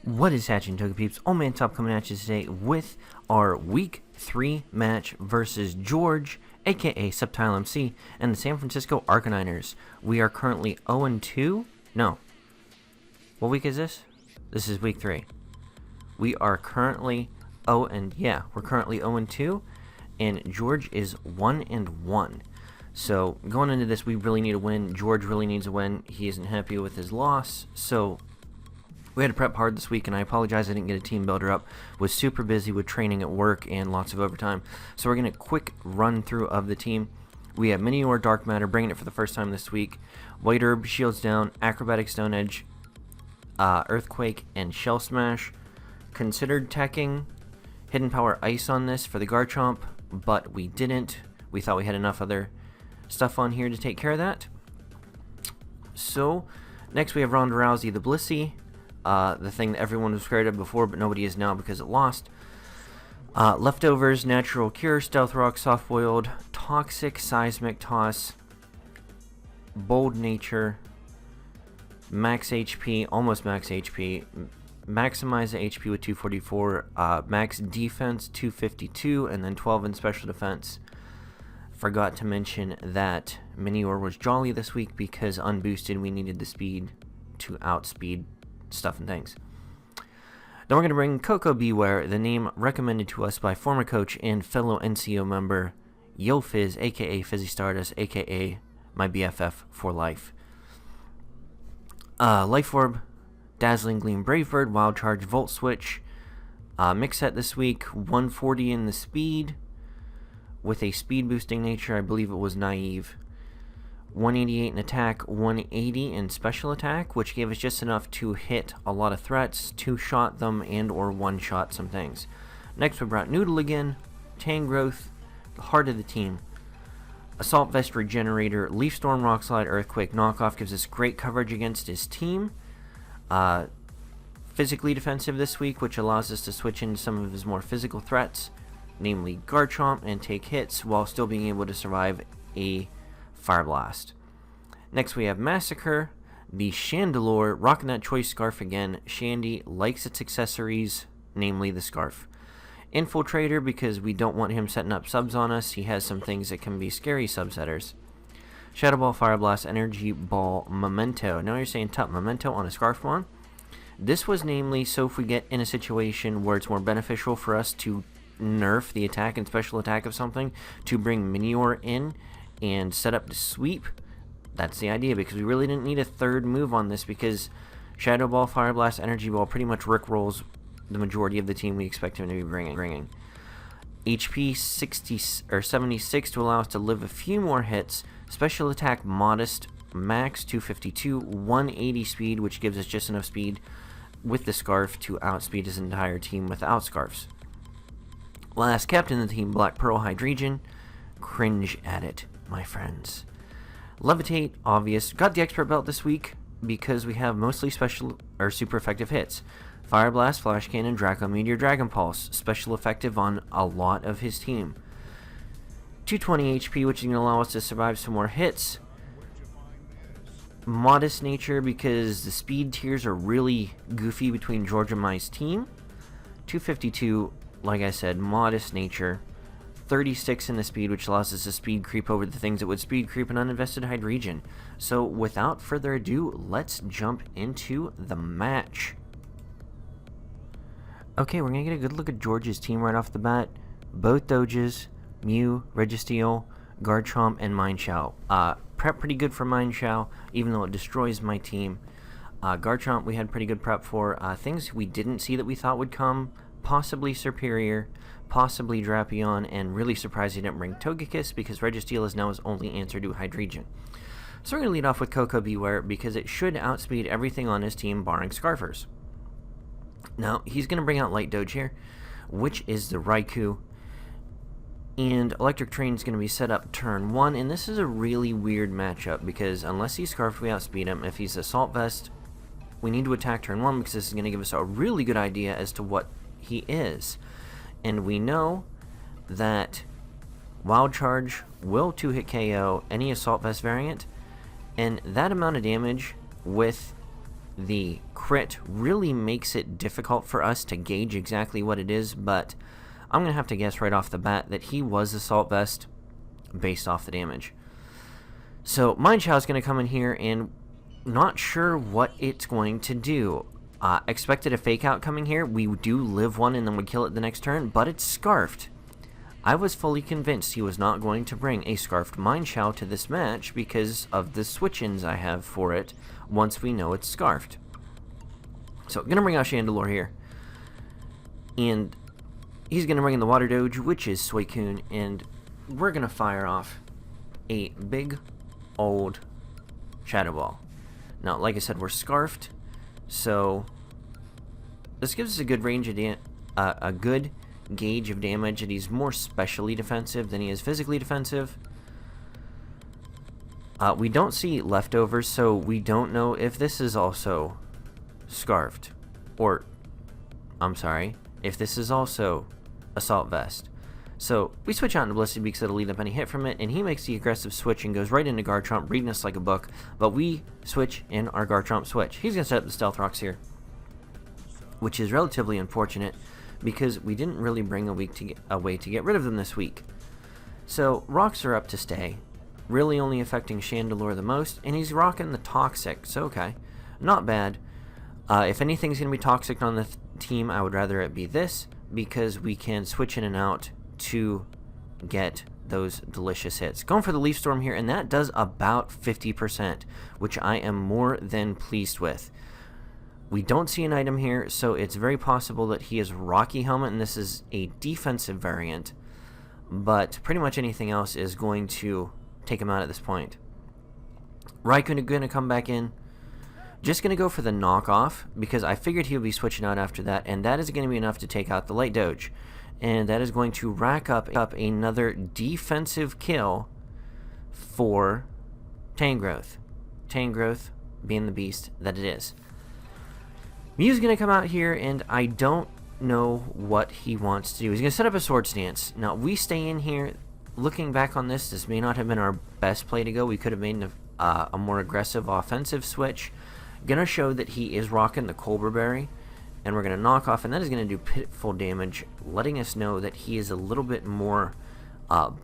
What is happening, Toga Peeps? OldManTup coming at you today with our Week 3 match versus George, aka Subtile MC, and the San Francisco Arcaniners. We are currently 0-2. No. What week is this? This is Week 3. We are currently we're currently 0-2, and George is 1-1. So going into this, we really need a win. George really needs a win. He isn't happy with his loss, so we had to prep hard this week, and I apologize I didn't get a team builder up. Was super busy with training at work and lots of overtime. So we're going to quick run through of the team. We have Minior, Dark Matter, bringing it for the first time this week. White Herb, Shields Down, Acrobatic Stone Edge, Earthquake, and Shell Smash. Considered teching Hidden Power Ice on this for the Garchomp, but we didn't. We thought we had enough other stuff on here to take care of that. So, next we have Ronda Rousey, the Blissey. The thing that everyone was scared of before, but nobody is now because it lost. Leftovers, Natural Cure, Stealth Rock, Soft Boiled, Toxic, Seismic Toss, Bold Nature, Max HP, almost Max HP, Maximize the HP with 244, Max Defense 252, and then 12 in Special Defense. Forgot to mention that Minior was Jolly this week because unboosted we needed the speed to outspeed stuff and things. Then we're going to bring Coco Beware, the name recommended to us by former coach and fellow NCO member Yo Fizz, aka Fizzy Stardust, aka my BFF for life. Life Orb, Dazzling Gleam, Brave Bird, Wild Charge, Volt Switch. Mix set this week, 140 in the speed with a speed boosting nature. I believe it was Naive. 188 in attack, 180 in special attack, which gave us just enough to hit a lot of threats, two-shot them, and or one-shot some things. Next we brought Noodle again, Tangrowth, the heart of the team. Assault Vest Regenerator, Leaf Storm, Rock Slide, Earthquake, Knockoff gives us great coverage against his team. Physically defensive this week, which allows us to switch into some of his more physical threats, namely Garchomp, and take hits while still being able to survive a Fire Blast. Next we have Massacre, the Chandelure, rocking that choice scarf again. Shandy likes its accessories, namely the scarf. Infiltrator, because we don't want him setting up subs on us. He has some things that can be scary subsetters. Shadow Ball, Fire Blast, Energy Ball, Memento. Now you're saying Tup Memento on a Scarfmon. This was namely so if we get in a situation where it's more beneficial for us to nerf the attack and special attack of something, to bring Minior in and set up to sweep. That's the idea, because we really didn't need a third move on this, because Shadow Ball, Fire Blast, Energy Ball pretty much rickrolls the majority of the team we expect him to be bringing. HP 60 or 76 to allow us to live a few more hits. Special attack modest, max 252, 180 speed, which gives us just enough speed with the scarf to outspeed his entire team without scarves. Last captain of the team, Black Pearl Hydreigon. Cringe at it, my friends. Levitate, obvious. Got the expert belt this week because we have mostly special or super effective hits. Fire Blast, Flash Cannon, Draco Meteor, Dragon Pulse, special effective on a lot of his team. 220 HP, which is going to allow us to survive some more hits. Modest nature, because the speed tiers are really goofy between George and my team. 252, like I said, modest nature. 36 in the speed, which allows us to speed creep over the things that would speed creep an uninvested Hydreigon. So without further ado, let's jump into the match. Okay, we're going to get a good look at George's team right off the bat. Both Doges, Mew, Registeel, Garchomp, and Mineshow. Prep pretty good for Mineshow, even though it destroys my team. Garchomp we had pretty good prep for. Things we didn't see that we thought would come. Possibly Superior, possibly Drapion, and really surprised he didn't bring Togekiss because Registeel is now his only answer to Hydreigon. So we're going to lead off with Coco Beware because it should outspeed everything on his team barring Scarfers. Now, he's going to bring out Light Doge here, which is the Raikou. And Electric Train is going to be set up turn 1, and this is a really weird matchup because unless he's Scarfed, we outspeed him. If he's Assault Vest, we need to attack turn 1 because this is going to give us a really good idea as to what he is. And we know that Wild Charge will 2-hit KO any Assault Vest variant, and that amount of damage with the crit really makes it difficult for us to gauge exactly what it is, but I'm going to have to guess right off the bat that he was Assault Vest based off the damage. So Mind Chow is going to come in here, and not sure what it's going to do. Expected a fake out coming here. We do live one and then we kill it the next turn, but it's Scarfed. I was fully convinced he was not going to bring a Scarfed Mind Chow to this match because of the switch-ins I have for it once we know it's Scarfed. So, going to bring out Chandelure here. And he's going to bring in the Water Doge, which is Suicune, and we're going to fire off a big old Shadow Ball. Now, like I said, we're Scarfed, so this gives us a good range of a good gauge of damage, and he's more specially defensive than he is physically defensive. We don't see leftovers, so we don't know if this is also Scarfed, or I'm sorry, if this is also Assault Vest. So we switch out into Blissey because it'll lead up any hit from it, and he makes the aggressive switch and goes right into Garchomp, reading us like a book, but we switch in our Garchomp switch. He's going to set up the Stealth Rocks here, which is relatively unfortunate because we didn't really bring a way to get rid of them this week. So Rocks are up to stay, really only affecting Chandelure the most, and he's rocking the Toxic, so okay, not bad. If anything's going to be Toxic on the team, I would rather it be this, because we can switch in and out to get those delicious hits. Going for the Leaf Storm here, and that does about 50%, which I am more than pleased with. We don't see an item here, so it's very possible that he is Rocky Helmet, and this is a defensive variant, but pretty much anything else is going to take him out at this point. Raikkonen going to come back in. Just going to go for the knockoff, because I figured he would be switching out after that, and that is going to be enough to take out the Light Doge. And that is going to rack up another defensive kill for Tangrowth. Tangrowth being the beast that it is. Mew's going to come out here, and I don't know what he wants to do. He's going to set up a Swords Dance. Now, we stay in here. Looking back on this may not have been our best play to go. We could have made a more aggressive offensive switch. Gonna show that he is rocking the Cobra Berry, and we're gonna knock off, and that is gonna do pitiful damage, letting us know that he is a little bit more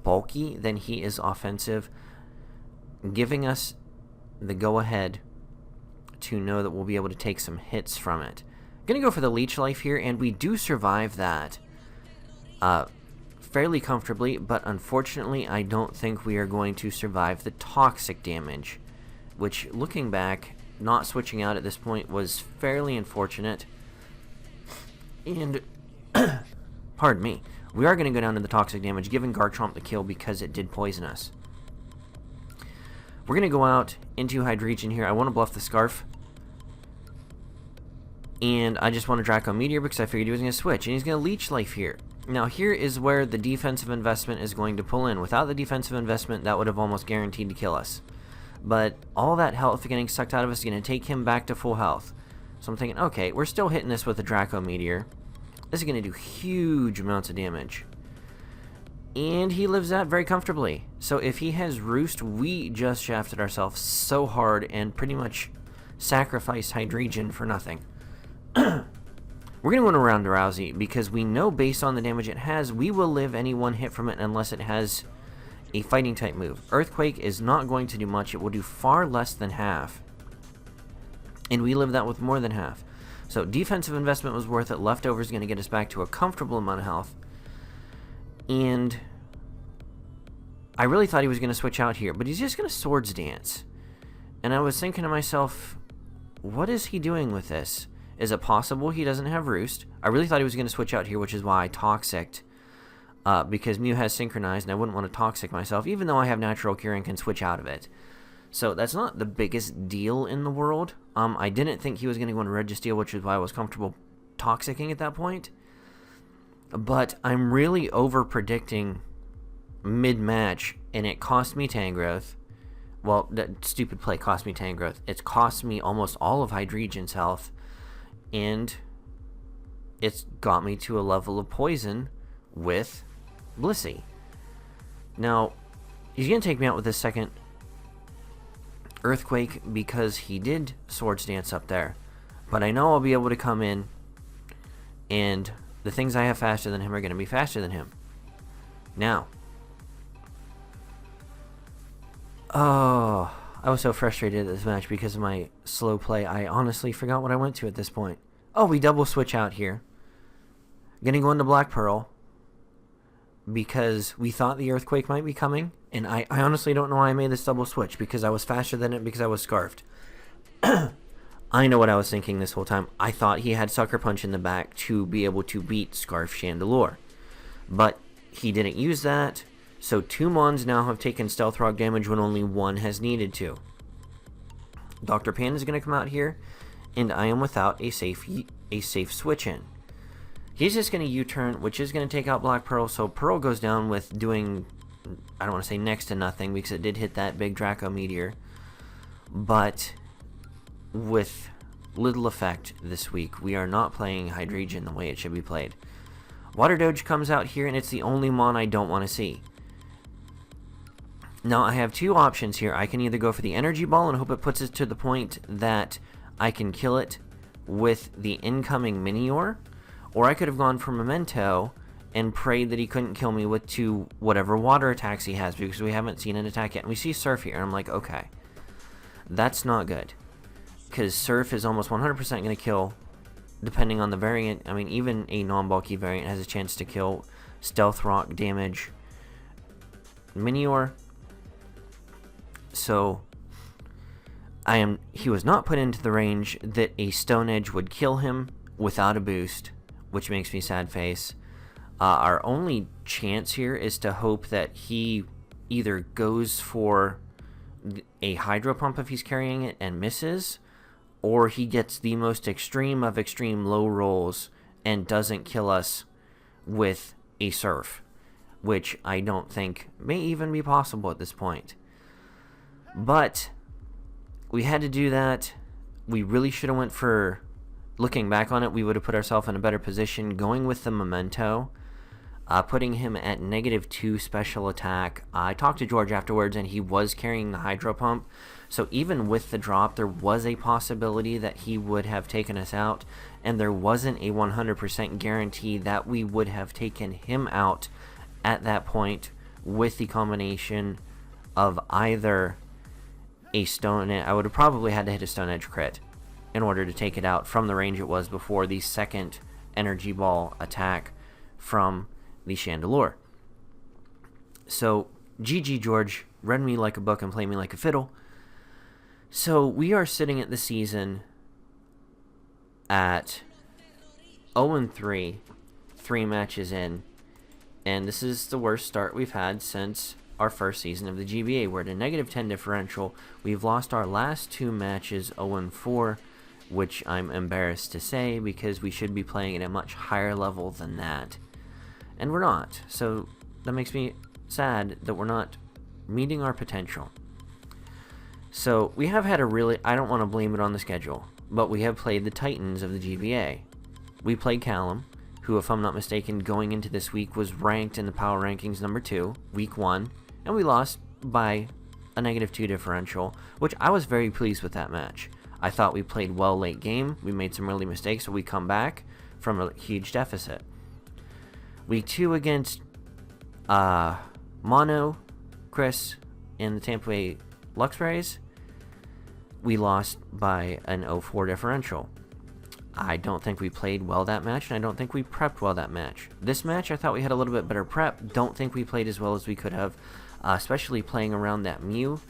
bulky than he is offensive, giving us the go-ahead to know that we'll be able to take some hits from it. Gonna go for the Leech Life here, and we do survive that fairly comfortably, but unfortunately I don't think we are going to survive the Toxic damage, which, looking back, not switching out at this point was fairly unfortunate. And pardon me, we are going to go down to the Toxic damage, giving Garchomp the kill because it did poison us. We're going to go out into Hydreigon here. I want to bluff the Scarf, and I just want to Draco Meteor because I figured he was going to switch, and he's going to Leech Life here. Now here is where the defensive investment is going to pull in. Without the defensive investment, that would have almost guaranteed to kill us. But all that health getting sucked out of us is going to take him back to full health. So I'm thinking, okay, we're still hitting this with a Draco Meteor. This is going to do huge amounts of damage. And he lives that very comfortably. So if he has Roost, we just shafted ourselves so hard and pretty much sacrificed Hydreigon for nothing. We're going to go around Drowsy because we know based on the damage it has, we will live any one hit from it unless it has a fighting type move. Earthquake is not going to do much. It will do far less than half. And we live that with more than half. So defensive investment was worth it. Leftover is going to get us back to a comfortable amount of health. And I really thought he was going to switch out here, but he's just going to Swords Dance. And I was thinking to myself, what is he doing with this? Is it possible he doesn't have Roost? I really thought he was going to switch out here, which is why I Toxic'd. Because Mew has Synchronized, and I wouldn't want to Toxic myself, even though I have Natural Cure and can switch out of it. So that's not the biggest deal in the world. I didn't think he was going to go into Registeel, which is why I was comfortable Toxicing at that point. But I'm really over-predicting mid-match, and it cost me Tangrowth. Well, that stupid play cost me Tangrowth. It's cost me almost all of Hydreigon's health, and it's got me to a level of poison with Blissey. Now, he's going to take me out with this second Earthquake because he did Swords Dance up there. But I know I'll be able to come in, and the things I have faster than him are going to be faster than him. Now, oh, I was so frustrated at this match because of my slow play. I honestly forgot what I went to at this point. Oh, we double switch out here. Gonna go into Black Pearl because we thought the Earthquake might be coming, and I honestly don't know why I made this double switch, because I was faster than it because I was scarfed. I know what I was thinking this whole time. I thought he had Sucker Punch in the back to be able to beat Scarf Chandelure, but he didn't use that, so 2 Mons now have taken Stealth Rock damage when only 1 has needed to. Dr. Pan is going to come out here, and I am without a safe switch in. He's just going to U-turn, which is going to take out Black Pearl, so Pearl goes down with doing, I don't want to say next to nothing, because it did hit that big Draco Meteor, but with little effect this week. We are not playing Hydreigon the way it should be played. Water Doge comes out here, and it's the only Mon I don't want to see. Now, I have 2 options here. I can either go for the Energy Ball and hope it puts it to the point that I can kill it with the incoming Minior, or I could have gone for Memento and prayed that he couldn't kill me with 2 whatever water attacks he has, because we haven't seen an attack yet. And we see Surf here, and I'm like, okay, that's not good, because Surf is almost 100% going to kill, depending on the variant. I mean, even a non-bulky variant has a chance to kill Stealth Rock damage Minior. So he was not put into the range that a Stone Edge would kill him without a boost, which makes me sad face. Our only chance here is to hope that he either goes for a Hydro Pump if he's carrying it and misses, or he gets the most extreme of extreme low rolls and doesn't kill us with a Surf, which I don't think may even be possible at this point. But we had to do that. We really should have went for, looking back on it, we would have put ourselves in a better position going with the Memento, putting him at -2 special attack. I talked to George afterwards, and he was carrying the Hydro Pump, so even with the drop, there was a possibility that he would have taken us out, and there wasn't a 100% guarantee that we would have taken him out at that point with the combination of either a Stone Edge. I would have probably had to hit a Stone Edge crit in order to take it out from the range it was before the second Energy Ball attack from the Chandelure. So, GG George, read me like a book and play me like a fiddle. So, we are sitting at the season at 0-3, 3 matches in, and this is the worst start we've had since our first season of the GBA. We're at a -10 differential. We've lost our last 2 matches 0-4, which I'm embarrassed to say, because we should be playing at a much higher level than that. And we're not. So that makes me sad that we're not meeting our potential. So we have had a really, I don't want to blame it on the schedule, but we have played the Titans of the GBA. We played Callum, who, if I'm not mistaken, going into this week was ranked in the power rankings number 2, week 1, and we lost by a -2 differential, which I was very pleased with that match. I thought we played well late game. We made some early mistakes, so we come back from a huge deficit. Week 2 against Mono, Chris, and the Tampa Bay Luxrays, we lost by an 0-4 differential. I don't think we played well that match, and I don't think we prepped well that match. This match, I thought we had a little bit better prep. Don't think we played as well as we could have, especially playing around that Mew.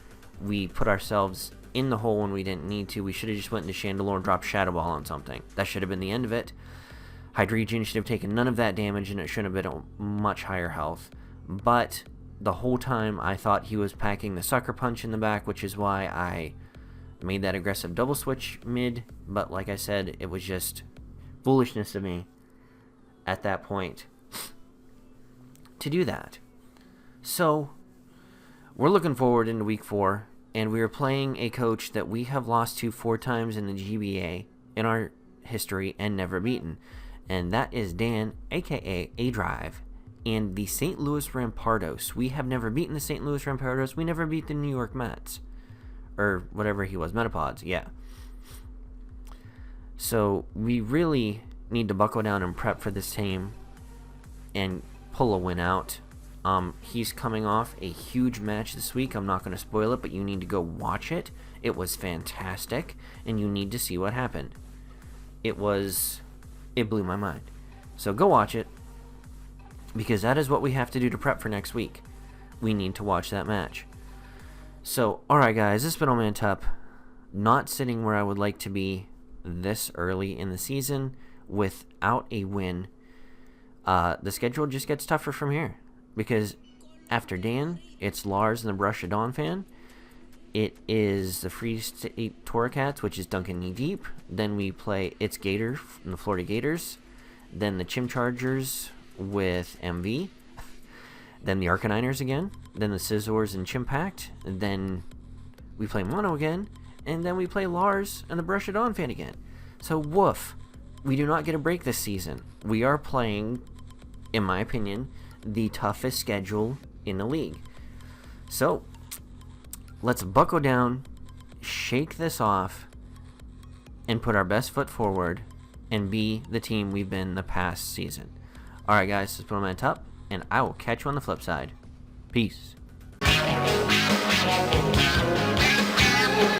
We put ourselves in the hole when we didn't need to. We should have just went into Chandelure and dropped Shadow Ball on something. That should have been the end of it. Hydreigon should have taken none of that damage, and it should have been a much higher health. But the whole time, I thought he was packing the Sucker Punch in the back, which is why I made that aggressive double switch mid. But like I said, it was just foolishness of me at that point to do that. So we're looking forward into week 4, and we are playing a coach that we have lost to 4 times in the GBA in our history and never beaten. And that is Dan, aka A-Drive, and the St. Louis Rampardos. We have never beaten the St. Louis Rampardos. We never beat the New York Mets. Or whatever he was, Metapods, yeah. So we really need to buckle down and prep for this team and pull a win out. He's coming off a huge match this week. I'm not going to spoil it, but you need to go watch it. It was fantastic, and you need to see what happened. It blew my mind. So go watch it, because that is what we have to do to prep for next week. We need to watch that match. So, alright guys, this has been OldManTup. Not sitting where I would like to be this early in the season without a win. The schedule just gets tougher from here, because after Dan, it's Lars and the Brush of Dawn fan. It is the Free State Torcats, which is Duncan Knee Deep. Then we play It's Gator from the Florida Gators. Then the Chim Chargers with MV. Then the Arcaniners again. Then the Scissors and Chimpact. And then we play Mono again. And then we play Lars and the Brush of Dawn fan again. So woof. We do not get a break this season. We are playing, in my opinion, the toughest schedule in the league. So let's buckle down, shake this off, and put our best foot forward and be the team we've been the past season. Alright guys, this is OldManTup, and I will catch you on the flip side. Peace.